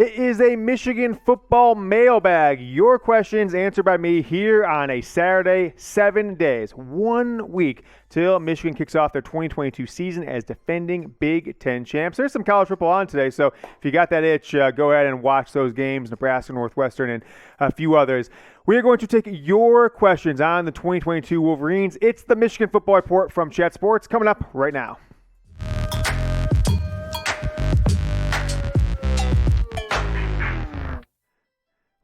It is a Michigan football mailbag. Your questions answered by me here on a Saturday, 7 days, 1 week till Michigan kicks off their 2022 season as defending Big Ten champs. There's some college football on today, so if you got that itch, go ahead and watch those games, Nebraska, Northwestern, and a few others. We are going to take your questions on the 2022 Wolverines. It's the Michigan Football Report from Chat Sports coming up right now.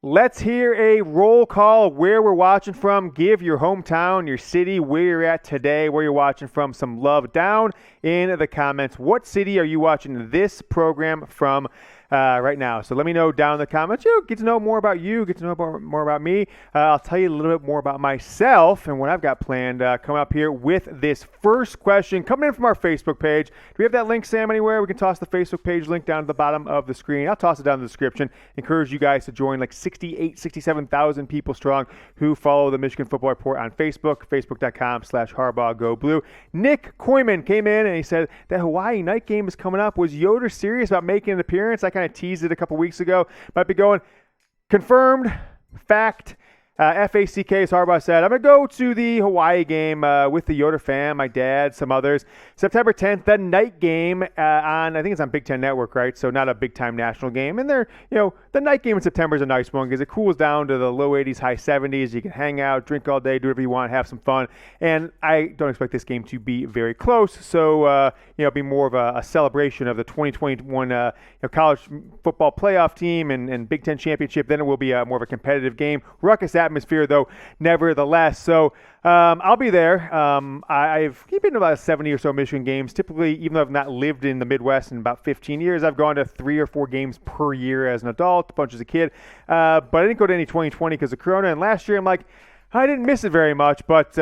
Let's hear a roll call where we're watching from. Give your hometown, your city, where you're at today, where you're watching from, some love down in the comments. What city are you watching this program from right now? So let me know down in the comments. Get to know more about you, get to know more about me. I'll tell you a little bit more about myself and what I've got planned coming up here with this first question coming in from our Facebook page. Do we have that link, Sam, anywhere? We can toss the Facebook page link down to the bottom of the screen. I'll toss it down in the description. Encourage you guys to join 67,000 people strong who follow the Michigan Football Report on Facebook, facebook.com/Harbaugh Go Blue. Nick Koyman came in and he said that Hawaii night game is coming up. Was Yoder serious about making an appearance? I kind of teased it a couple weeks ago. Might be going confirmed, fact, FACK, as Harbaugh said. I'm going to go to the Hawaii game with the Yoder fam, my dad, some others. September 10th, the night game I think it's on Big Ten Network, right? So not a big-time national game. And the night game in September is a nice one because it cools down to the low 80s, high 70s. You can hang out, drink all day, do whatever you want, have some fun. And I don't expect this game to be very close. So, be more of a celebration of the 2021 college football playoff team and Big Ten championship. Then it will be more of a competitive game. Ruckus atmosphere, though, nevertheless. So I'll be there. I've been to about 70 or so Michigan games. Typically, even though I've not lived in the Midwest in about 15 years, I've gone to 3 or 4 games per year as an adult, a bunch as a kid. But I didn't go to any 2020 because of Corona. And last year, I'm like, I didn't miss it very much, but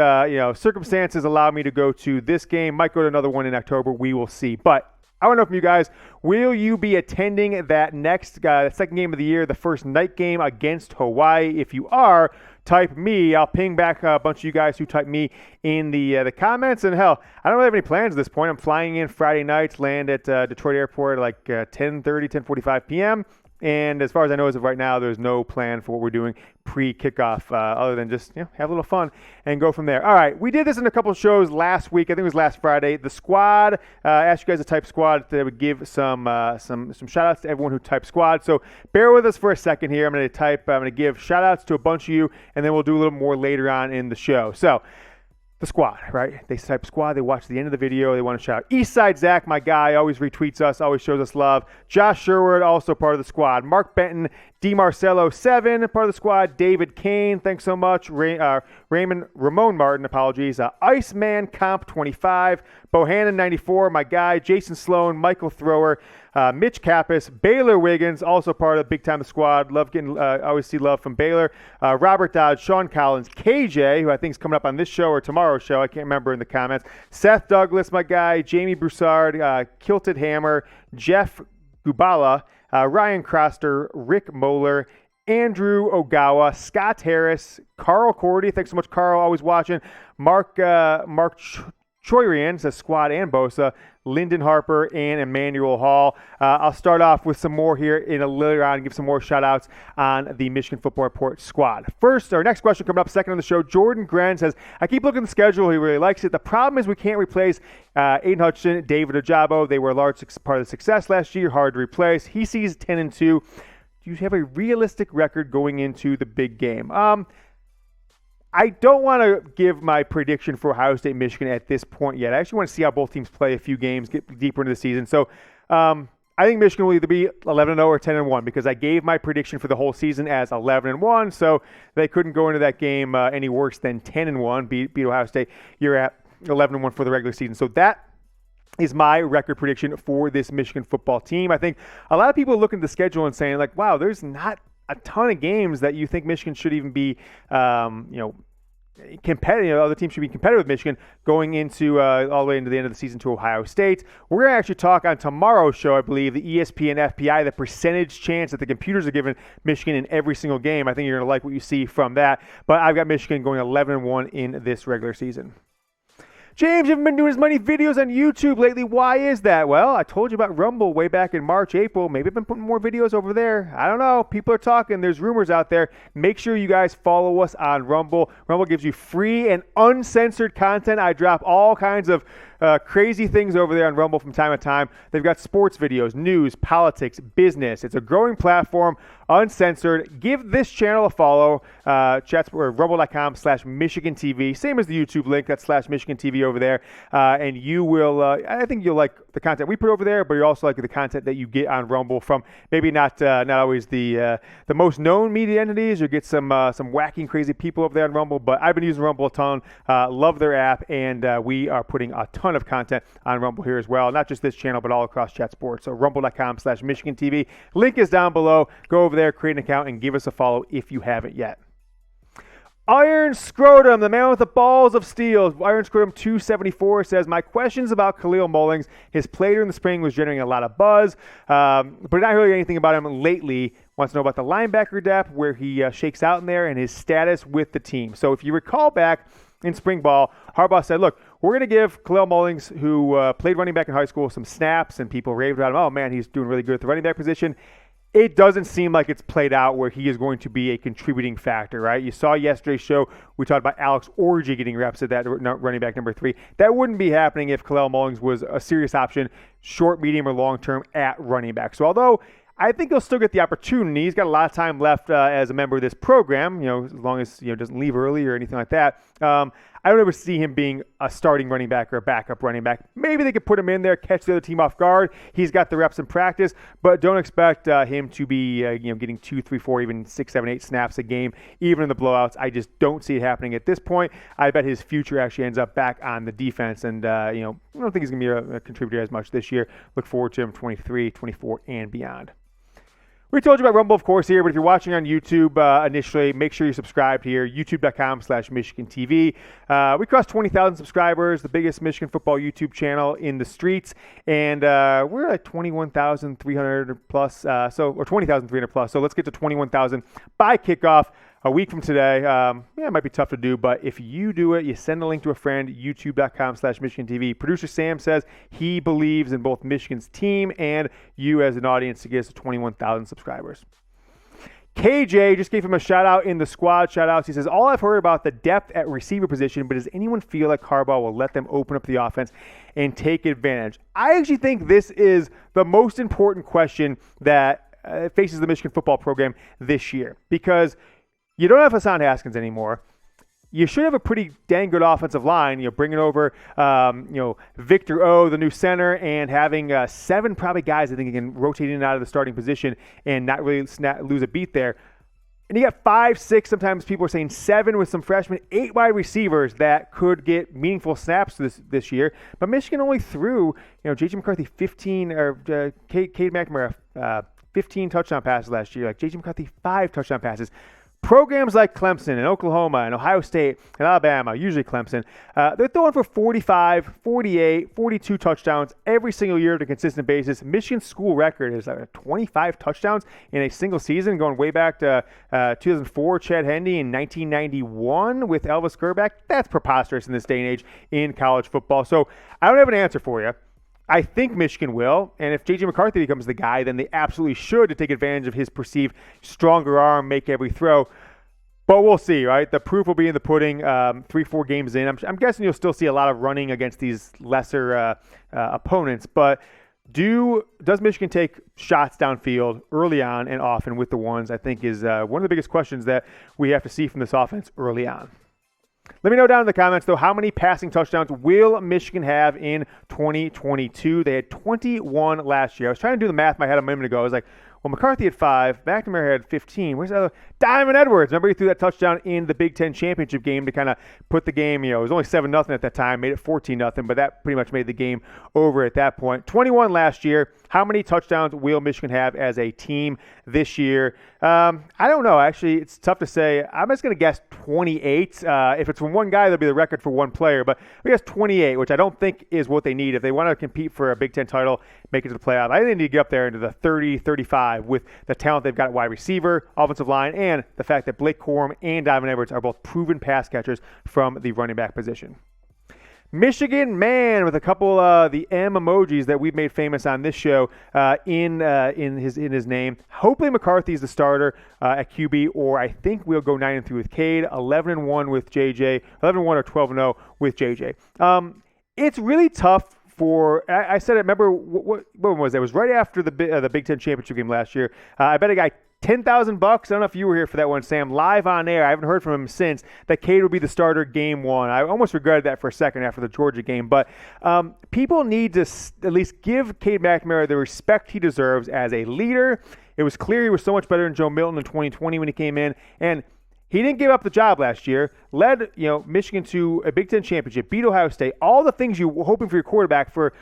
circumstances allowed me to go to this game. Might go to another one in October. We will see. But I want to know from you guys, will you be attending that next second game of the year, the first night game against Hawaii? If you are, type me. I'll ping back a bunch of you guys who type me in the comments. And hell, I don't really have any plans at this point. I'm flying in Friday night, land at Detroit Airport at 10:45 p.m. And as far as I know, as of right now, there's no plan for what we're doing pre-kickoff other than just have a little fun and go from there. All right, we did this in a couple of shows last week. I think it was last Friday. The squad, asked you guys to type squad. They would give some shout-outs to everyone who typed squad. So bear with us for a second here. I'm going to give shout-outs to a bunch of you, and then we'll do a little more later on in the show. So the squad, right? They type squad. They watch the end of the video. They want to shout out. Eastside Zach, my guy, always retweets us, always shows us love. Josh Sherwood, also part of the squad. Mark Benton, D. Marcello, 7, part of the squad. David Kane, thanks so much. Ramon Martin, apologies. Iceman Comp 25. Bohannon 94, my guy. Jason Sloan, Michael Thrower. Mitch Kappas, Baylor Wiggins, also part of the Big Time Squad. Love getting, always see love from Baylor. Robert Dodge, Sean Collins, KJ, who I think is coming up on this show or tomorrow's show. I can't remember in the comments. Seth Douglas, my guy. Jamie Broussard, Kilted Hammer, Jeff Gubala, Ryan Croster, Rick Moeller, Andrew Ogawa, Scott Harris, Carl Cordy. Thanks so much, Carl. Always watching. Mark Choyrian, says squad and Bosa, Lyndon Harper, and Emmanuel Hall. I'll start off with some more here in a later on and give some more shout-outs on the Michigan Football Report squad. First, our next question coming up second on the show, Jordan Gren says, I keep looking at the schedule. He really likes it. The problem is we can't replace Aidan Hutchinson, David Ojabo. They were a large part of the success last year, hard to replace. He sees 10-2. Do you have a realistic record going into the big game? I don't want to give my prediction for Ohio State, Michigan at this point yet. I actually want to see how both teams play a few games, get deeper into the season. So I think Michigan will either be 11-0 or 10-1 because I gave my prediction for the whole season as 11-1. So they couldn't go into that game any worse than 10-1, beat Ohio State. You're at 11-1 for the regular season. So that is my record prediction for this Michigan football team. I think a lot of people look at the schedule and saying, like, wow, there's not a ton of games that you think Michigan should even be, competitive. Other teams should be competitive with Michigan going into all the way into the end of the season to Ohio State. We're going to actually talk on tomorrow's show, I believe, the ESPN FPI, the percentage chance that the computers are giving Michigan in every single game. I think you're going to like what you see from that. But I've got Michigan going 11-1 in this regular season. James, you haven't been doing as many videos on YouTube lately. Why is that? Well, I told you about Rumble way back in March, April. Maybe I've been putting more videos over there. I don't know. People are talking. There's rumors out there. Make sure you guys follow us on Rumble. Rumble gives you free and uncensored content. I drop all kinds of crazy things over there on Rumble from time to time. They've got sports videos, news, politics, business. It's a growing platform, uncensored. Give this channel a follow. Rumble.com/Michigan TV. Same as the YouTube link. That's /Michigan TV over there. And you will, I think you'll like the content we put over there, but you also like the content that you get on Rumble from maybe not always the most known media entities. You'll get some wacky and crazy people over there on Rumble, but I've been using Rumble a ton. Love their app, and we are putting a ton of content on Rumble here as well. Not just this channel, but all across Chat Sports. So rumble.com/Michigan TV. Link is down below. Go over there, create an account, and give us a follow if you haven't yet. Iron Scrotum, the man with the balls of steel. Iron Scrotum 274 says, my questions about Khalil Mullings. His play during the spring was generating a lot of buzz, but not really anything about him lately. Wants to know about the linebacker depth, where he shakes out in there, and his status with the team. So if you recall back in spring ball, Harbaugh said, look, we're going to give Kalel Mullings, who played running back in high school, some snaps, and people raved about him. Oh, man, he's doing really good at the running back position. It doesn't seem like it's played out where he is going to be a contributing factor, right? You saw yesterday's show, we talked about Alex Orji getting reps at that running back number 3. That wouldn't be happening if Kalel Mullings was a serious option, short, medium, or long-term at running back. So although I think he'll still get the opportunity, he's got a lot of time left as a member of this program, as long as doesn't leave early or anything like that. I don't ever see him being a starting running back or a backup running back. Maybe they could put him in there, catch the other team off guard. He's got the reps in practice, but don't expect him to be getting 2, 3, 4, even 6, 7, 8 snaps a game, even in the blowouts. I just don't see it happening at this point. I bet his future actually ends up back on the defense, and I don't think he's going to be a contributor as much this year. Look forward to him 23, 24, and beyond. We told you about Rumble, of course, here, but if you're watching on YouTube initially, make sure you're subscribed here, youtube.com/Michigan TV. We crossed 20,000 subscribers, the biggest Michigan football YouTube channel in the streets, and we're at 21,300 plus, or 20,300 plus, so let's get to 21,000 by kickoff. A week from today. It might be tough to do, but if you do it, you send a link to a friend, youtube.com/Michigan TV. Producer Sam says he believes in both Michigan's team and you as an audience to get us to 21,000 subscribers. KJ just gave him a shout-out in the squad shout-outs. He says, all I've heard about the depth at receiver position, but does anyone feel like Harbaugh will let them open up the offense and take advantage? I actually think this is the most important question that faces the Michigan football program this year, because you don't have Hassan Haskins anymore. You should have a pretty dang good offensive line. Bringing over, Victor O, the new center, and having 7 probably guys I think can rotate in and out of the starting position and not really lose a beat there. And you got 5, 6, sometimes people are saying 7 with some freshmen, 8 wide receivers that could get meaningful snaps this year. But Michigan only threw, J.J. McCarthy 15, or Cade McNamara 15 touchdown passes last year. Like J.J. McCarthy 5 touchdown passes. Programs like Clemson and Oklahoma and Ohio State and Alabama, usually Clemson, they're throwing for 45, 48, 42 touchdowns every single year on a consistent basis. Michigan's school record is 25 touchdowns in a single season, going way back to 2004, Chad Henne, in 1991 with Elvis Gerback. That's preposterous in this day and age in college football. So I don't have an answer for you. I think Michigan will, and if J.J. McCarthy becomes the guy, then they absolutely should to take advantage of his perceived stronger arm, make every throw. But we'll see, right? The proof will be in the pudding 3-4 games in. I'm guessing you'll still see a lot of running against these lesser opponents, but does Michigan take shots downfield early on and often with the ones, I think is one of the biggest questions that we have to see from this offense early on. Let me know down in the comments, though, how many passing touchdowns will Michigan have in 2022? They had 21 last year. I was trying to do the math in my head a minute ago. I was like, well, McCarthy had 5. McNamara had 15. Where's the other? Diamond Edwards. Remember he threw that touchdown in the Big Ten championship game to kind of put the game, it was only 7-0 at that time, made it 14-0, but that pretty much made the game over at that point. 21 last year. How many touchdowns will Michigan have as a team this year? I don't know. Actually, it's tough to say. I'm just going to guess 28. If it's from one guy, that'll be the record for one player, but I guess 28, which I don't think is what they need. If they want to compete for a Big Ten title, make it to the playoff, I think they need to get up there into the 30, 35 with the talent they've got at wide receiver, offensive line, and the fact that Blake Corum and Diamond Edwards are both proven pass catchers from the running back position. Michigan man with a couple the M emojis that we've made famous on this show in his name. Hopefully McCarthy's the starter at QB, or I think we'll go 9-3 with Cade, 11-1 with JJ, 11-1 or 12-0 with JJ. It's really tough. I said it. Remember what was that? It was right after the Big Ten championship game last year. I bet a guy $10,000. I don't know if you were here for that one, Sam. Live on air. I haven't heard from him since. That Cade would be the starter game one. I almost regretted that for a second after the Georgia game. But people need to at least give Cade McNamara the respect he deserves as a leader. It was clear he was so much better than Joe Milton in 2020 when he came in, and he didn't give up the job last year, led Michigan to a Big Ten championship, beat Ohio State, all the things you were hoping for your quarterback for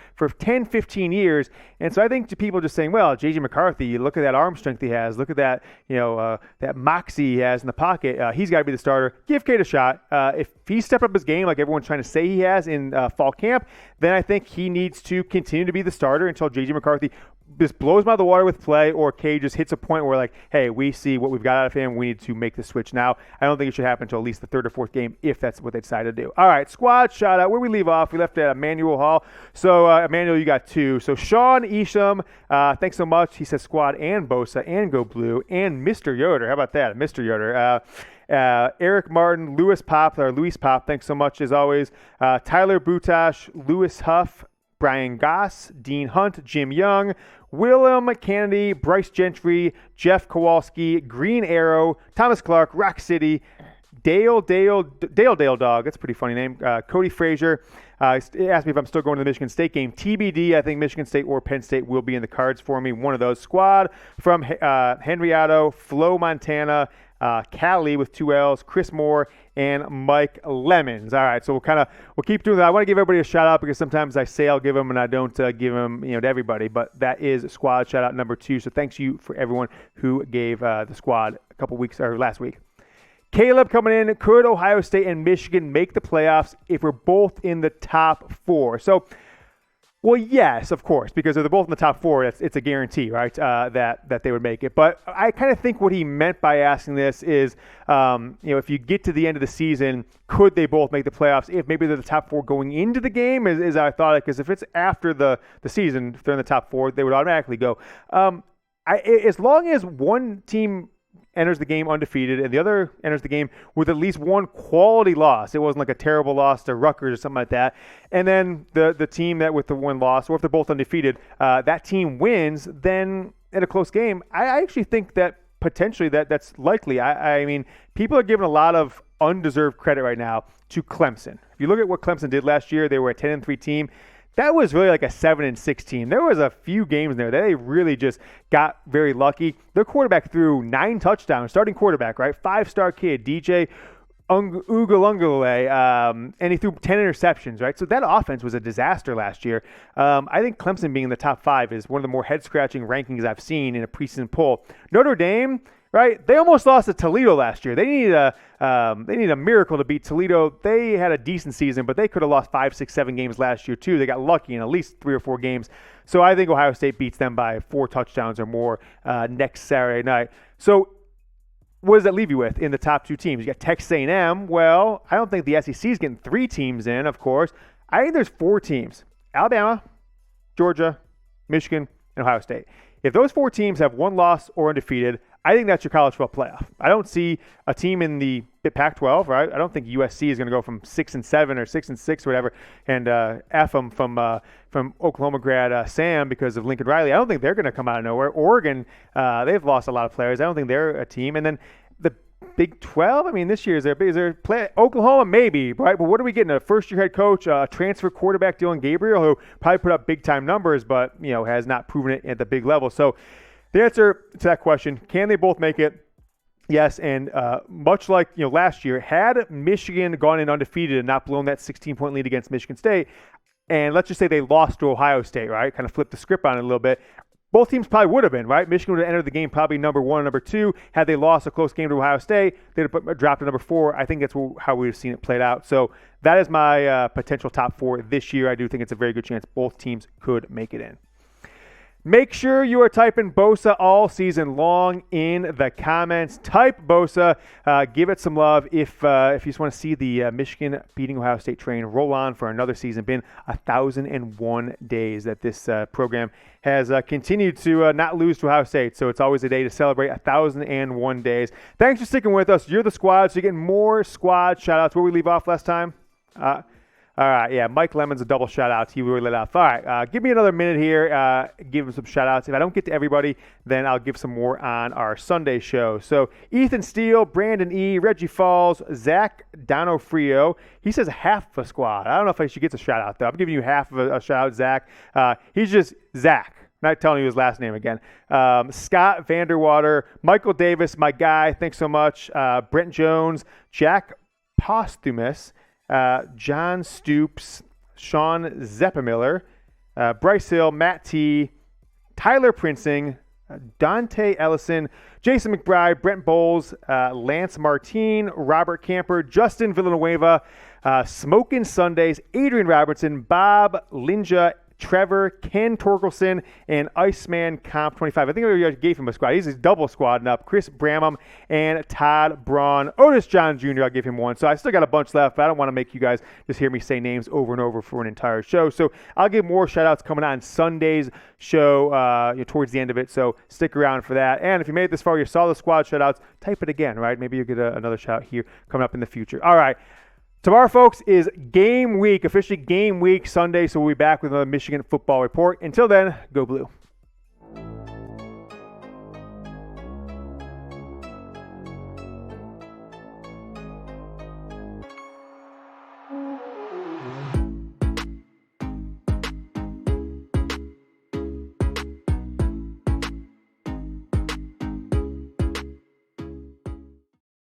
10, 15 years. And so I think to people just saying, well, J.J. McCarthy, you look at that arm strength he has, look at that, that moxie he has in the pocket, he's got to be the starter. Give Cade a shot. If he stepped up his game like everyone's trying to say he has in fall camp, then I think he needs to continue to be the starter until J.J. McCarthy just blows him out of the water with play, or Cade just hits a point where, like, hey, we see what we've got out of him. We need to make the switch now. I don't think it should happen until at least the third or fourth game, if that's what they decide to do. All right, squad shout out. Where we leave off, we left at Emmanuel Hall. So, Emmanuel, you got two. So, Sean Isham, thanks so much. He says squad and Bosa and Go Blue and Mr. Yoder. How about that, Mr. Yoder? Eric Martin, Luis Pop, thanks so much as always. Tyler Butash, Lewis Huff, Brian Goss, Dean Hunt, Jim Young, Willem Kennedy, Bryce Gentry, Jeff Kowalski, Green Arrow, Thomas Clark, Rock City, Dale Dog, that's a pretty funny name, Cody Frazier. Asked me if I'm still going to the Michigan State game. TBD, I think Michigan State or Penn State will be in the cards for me. One of those. Squad from Henriado, Flo Montana, Callie with 2 L's, Chris Moore, and Mike Lemons. All right, so we'll keep doing that. I want to give everybody a shout out because sometimes I say I'll give them and I don't give them to everybody. But that is squad shout out number 2. So thanks you for everyone who gave the squad a couple weeks or last week. Caleb coming in. Could Ohio State and Michigan make the playoffs if we're both in the top 4? So, well, yes, of course, because if they're both in the top 4, it's a guarantee, right, that they would make it. But I kind of think what he meant by asking this is, if you get to the end of the season, could they both make the playoffs if maybe they're the top 4 going into the game, is I thought it, because if it's after the season, if they're in the top 4, they would automatically go. As long as one team enters the game undefeated and the other enters the game with at least one quality loss. It wasn't like a terrible loss to Rutgers or something like that. And then the team that with the one loss, or if they're both undefeated, that team wins, then in a close game, I actually think that potentially that's likely. I mean, people are giving a lot of undeserved credit right now to Clemson. If you look at what Clemson did last year, they were a 10-3 team. That was really like a 7-6 team. There was a few games there that they really just got very lucky. Their quarterback threw 9 touchdowns, starting quarterback, right? 5-star kid, DJ Ugalungale, and he threw 10 interceptions, right? So that offense was a disaster last year. I think Clemson being in the top 5 is one of the more head-scratching rankings I've seen in a preseason poll. Notre Dame, right? They almost lost to Toledo last year. They needed a miracle to beat Toledo. They had a decent season, but they could have lost 5, 6, 7 games last year too. They got lucky in at least 3 or 4 games. So I think Ohio State beats them by 4 touchdowns or more next Saturday night. So what does that leave you with in the top 2 teams? You got Texas A&M. Well, I don't think the SEC is getting 3 teams in, of course. I think there's 4 teams: Alabama, Georgia, Michigan, and Ohio State. If those 4 teams have 1 loss or undefeated, I think that's your college football playoff. I don't see a team in the Pac-12, right? I don't think USC is going to go from 6-7 or 6-6 or whatever, and F them from Oklahoma grad Sam because of Lincoln Riley. I don't think they're going to come out of nowhere. Oregon, they've lost a lot of players. I don't think they're a team. And then the Big 12, I mean, this year is there play Oklahoma maybe, right? But what are we getting? A first-year head coach, a transfer quarterback, Dylan Gabriel, who probably put up big-time numbers, but has not proven it at the big level. So the answer to that question, can they both make it? Yes, and much like last year, had Michigan gone in undefeated and not blown that 16-point lead against Michigan State, and let's just say they lost to Ohio State, right? Kind of flipped the script on it a little bit. Both teams probably would have been, right? Michigan would have entered the game probably number 1 or number 2. Had they lost a close game to Ohio State, they'd have dropped to number 4. I think that's how we've seen it played out. So that is my potential top 4 this year. I do think it's a very good chance both teams could make it in. Make sure you are typing Bosa all season long in the comments. Type Bosa. Give it some love if you just want to see the Michigan beating Ohio State train roll on for another season. Been 1,001 days that this program has continued to not lose to Ohio State. So it's always a day to celebrate 1,001 days. Thanks for sticking with us. You're the squad, so you're getting more squad shout-outs. Where we leave off last time? All right, yeah, Mike Lemon's a double shout-out. He really lit up. All right, give me another minute here. Give him some shout-outs. If I don't get to everybody, then I'll give some more on our Sunday show. So Ethan Steele, Brandon E., Reggie Falls, Zach Donofrio. He says half a squad. I don't know if I should get a shout-out, though. I'm giving you half of a shout-out, Zach. He's just Zach. Not telling you his last name again. Scott Vanderwater, Michael Davis, my guy. Thanks so much. Brent Jones, Jack Posthumus, John Stoops, Sean Zeppemiller, Bryce Hill, Matt T, Tyler Princing, Dante Ellison, Jason McBride, Brent Bowles, Lance Martine, Robert Camper, Justin Villanueva, Smokin' Sundays, Adrian Robertson, Bob Linja, Trevor, Ken Torkelson, and Iceman Comp 25. I think we gave him a squad. He's double squadding up. Chris Bramham and Todd Braun. Otis John Jr., I'll give him one. So I still got a bunch left, but I don't want to make you guys just hear me say names over and over for an entire show. So I'll give more shout-outs coming on Sunday's show towards the end of it. So stick around for that. And if you made it this far, you saw the squad shout-outs, type it again, right? Maybe you'll get another shout here coming up in the future. All right. Tomorrow, folks, is game week, officially game week Sunday, so we'll be back with another Michigan football report. Until then, go Blue.